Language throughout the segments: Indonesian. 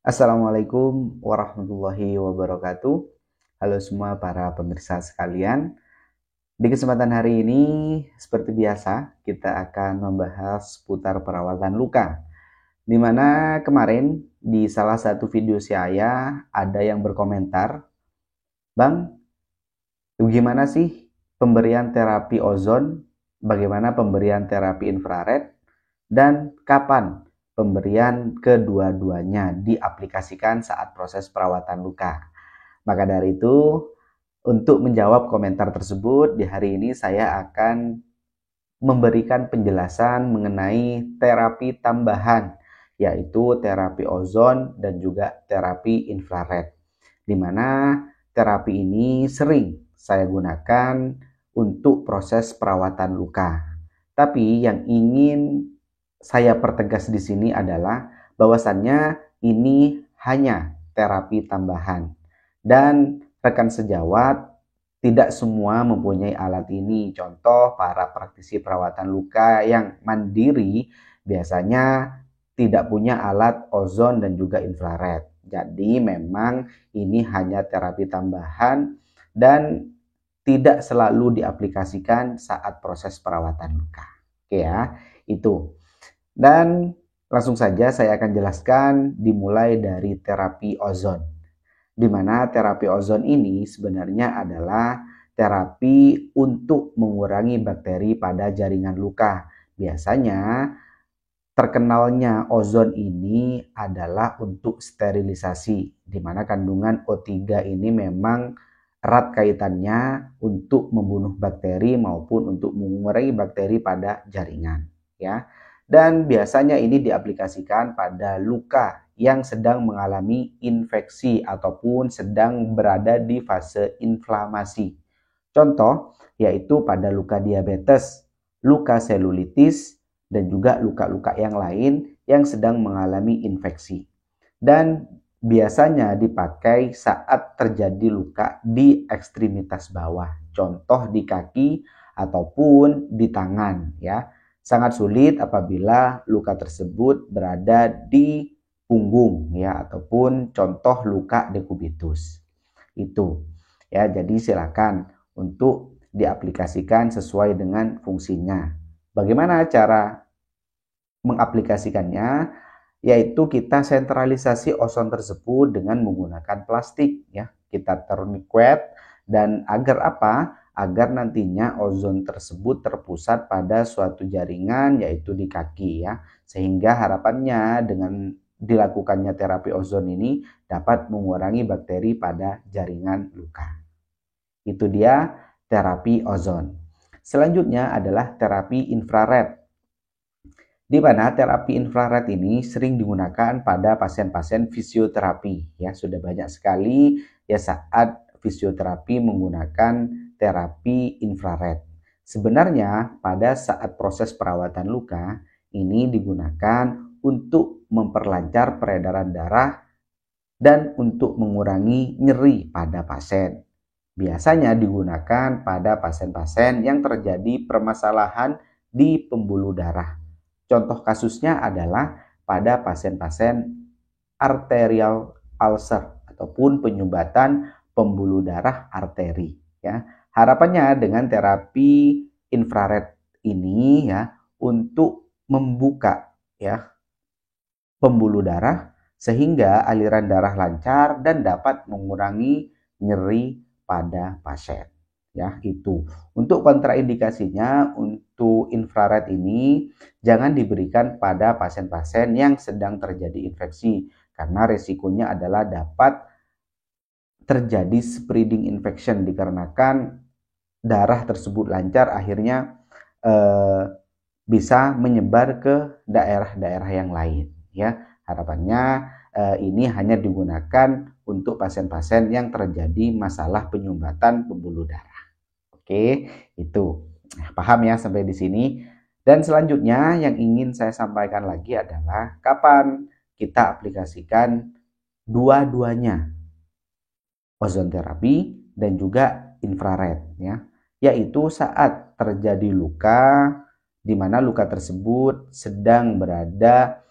Assalamualaikum warahmatullahi wabarakatuh. Halo semua para pemirsa sekalian. Di kesempatan hari ini, seperti biasa, kita akan membahas seputar perawatan luka. Di mana kemarin di salah satu video saya ada yang berkomentar, "Bang, gimana sih pemberian terapi ozon? Bagaimana pemberian terapi infrared? Dan kapan pemberian kedua-duanya diaplikasikan saat proses perawatan luka?" Maka dari itu, untuk menjawab komentar tersebut, di hari ini saya akan memberikan penjelasan mengenai terapi tambahan, yaitu terapi ozon dan juga terapi infrared. Di mana terapi ini sering saya gunakan untuk proses perawatan luka. Tapi yang ingin saya pertegas di sini adalah bahwasannya ini hanya terapi tambahan. Dan rekan sejawat, tidak semua mempunyai alat ini. Contoh, para praktisi perawatan luka yang mandiri biasanya tidak punya alat ozon dan juga infrared. Jadi memang ini hanya terapi tambahan dan tidak selalu diaplikasikan saat proses perawatan luka. Oke ya, itu. Dan langsung saja saya akan jelaskan dimulai dari terapi ozon. Di mana terapi ozon ini sebenarnya adalah terapi untuk mengurangi bakteri pada jaringan luka. Biasanya terkenalnya ozon ini adalah untuk sterilisasi, di mana kandungan O3 ini memang erat kaitannya untuk membunuh bakteri maupun untuk mengurangi bakteri pada jaringan, ya. Dan biasanya ini diaplikasikan pada luka yang sedang mengalami infeksi ataupun sedang berada di fase inflamasi. Contoh yaitu pada luka diabetes, luka selulitis, dan juga luka-luka yang lain yang sedang mengalami infeksi. Dan biasanya dipakai saat terjadi luka di ekstremitas bawah, contoh di kaki ataupun di tangan, ya. Sangat sulit apabila luka tersebut berada di punggung, ya, ataupun contoh luka dekubitus. Itu, ya. Jadi silakan untuk diaplikasikan sesuai dengan fungsinya. Bagaimana cara mengaplikasikannya? Yaitu kita sentralisasi ozon tersebut dengan menggunakan plastik, ya. Kita termiquet, dan agar apa? Agar nantinya ozon tersebut terpusat pada suatu jaringan, yaitu di kaki, ya. Sehingga harapannya dengan dilakukannya terapi ozon ini dapat mengurangi bakteri pada jaringan luka. Itu dia terapi ozon. Selanjutnya adalah terapi infrared, di mana terapi infrared ini sering digunakan pada pasien-pasien fisioterapi. Ya, sudah banyak sekali ya saat fisioterapi menggunakan terapi infrared. Sebenarnya pada saat proses perawatan luka ini digunakan untuk memperlancar peredaran darah dan untuk mengurangi nyeri pada pasien. Biasanya digunakan pada pasien-pasien yang terjadi permasalahan di pembuluh darah. Contoh kasusnya adalah pada pasien-pasien arterial ulcer ataupun penyumbatan pembuluh darah arteri, ya. Harapannya dengan terapi infrared ini, ya, untuk membuka, ya, pembuluh darah sehingga aliran darah lancar dan dapat mengurangi nyeri pada pasien. Ya, itu. Untuk kontraindikasinya untuk infrared ini jangan diberikan pada pasien-pasien yang sedang terjadi infeksi karena resikonya adalah dapat terjadi spreading infection dikarenakan darah tersebut lancar akhirnya bisa menyebar ke daerah-daerah yang lain, ya. Harapannya ini hanya digunakan untuk pasien-pasien yang terjadi masalah penyumbatan pembuluh darah. Oke, itu. Paham ya sampai di sini? Dan selanjutnya yang ingin saya sampaikan lagi adalah kapan kita aplikasikan dua-duanya, ozon terapi dan juga infrared, ya. Yaitu saat terjadi luka di mana luka tersebut sedang berada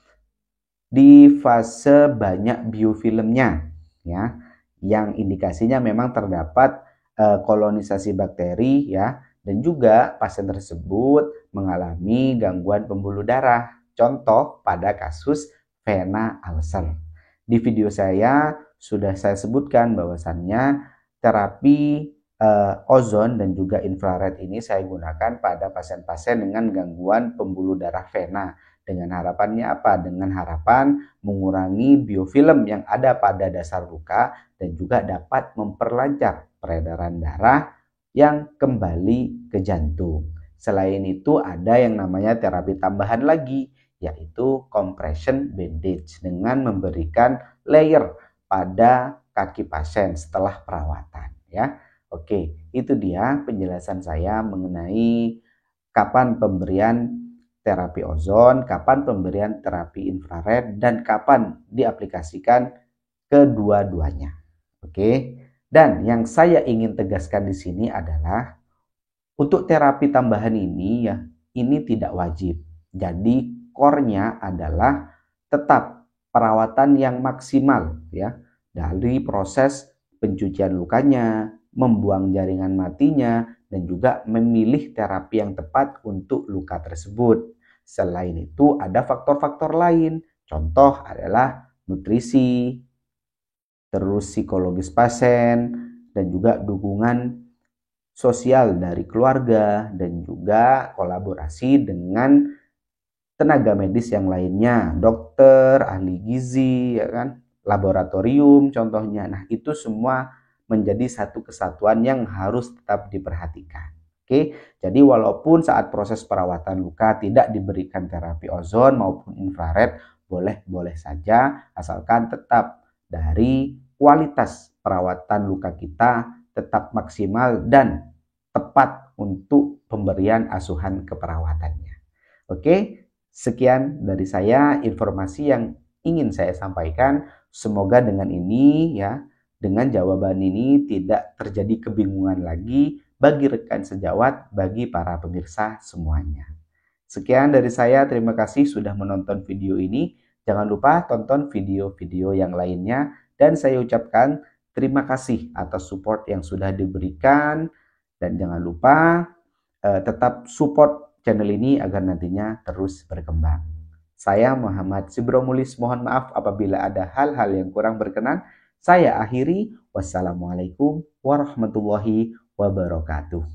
di fase banyak biofilmnya, ya, yang indikasinya memang terdapat kolonisasi bakteri, ya, dan juga pasien tersebut mengalami gangguan pembuluh darah. Contoh pada kasus vena ulcer. Di video saya sudah saya sebutkan bahwasannya terapi ozon dan juga infrared ini saya gunakan pada pasien-pasien dengan gangguan pembuluh darah vena. Dengan harapannya apa? Dengan harapan mengurangi biofilm yang ada pada dasar luka dan juga dapat memperlancar peredaran darah yang kembali ke jantung. Selain itu ada yang namanya terapi tambahan lagi, yaitu compression bandage dengan memberikan layer pada kaki pasien setelah perawatan, ya. Oke, itu dia penjelasan saya mengenai kapan pemberian terapi ozon, kapan pemberian terapi infrared, dan kapan diaplikasikan kedua-duanya. Oke. Dan yang saya ingin tegaskan di sini adalah untuk terapi tambahan ini, ya, ini tidak wajib. Jadi core-nya adalah tetap perawatan yang maksimal, ya, dari proses pencucian lukanya, membuang jaringan matinya, dan juga memilih terapi yang tepat untuk luka tersebut. Selain itu ada faktor-faktor lain. Contoh adalah nutrisi, terus psikologis pasien, dan juga dukungan sosial dari keluarga, dan juga kolaborasi dengan tenaga medis yang lainnya, dokter, ahli gizi, ya kan, laboratorium contohnya. Nah, itu semua menjadi satu kesatuan yang harus tetap diperhatikan. Oke, jadi walaupun saat proses perawatan luka tidak diberikan terapi ozon maupun infrared, boleh-boleh saja asalkan tetap dari kualitas perawatan luka kita tetap maksimal dan tepat untuk pemberian asuhan keperawatannya. Oke, sekian dari saya informasi yang ingin saya sampaikan. Semoga dengan ini, ya, dengan jawaban ini tidak terjadi kebingungan lagi bagi rekan sejawat, bagi para pemirsa semuanya. Sekian dari saya, terima kasih sudah menonton video ini. Jangan lupa tonton video-video yang lainnya, dan saya ucapkan terima kasih atas support yang sudah diberikan, dan jangan lupa tetap support channel ini agar nantinya terus berkembang. Saya Muhammad Sibromulis, mohon maaf apabila ada hal-hal yang kurang berkenan. Saya akhiri, wassalamualaikum warahmatullahi wabarakatuh.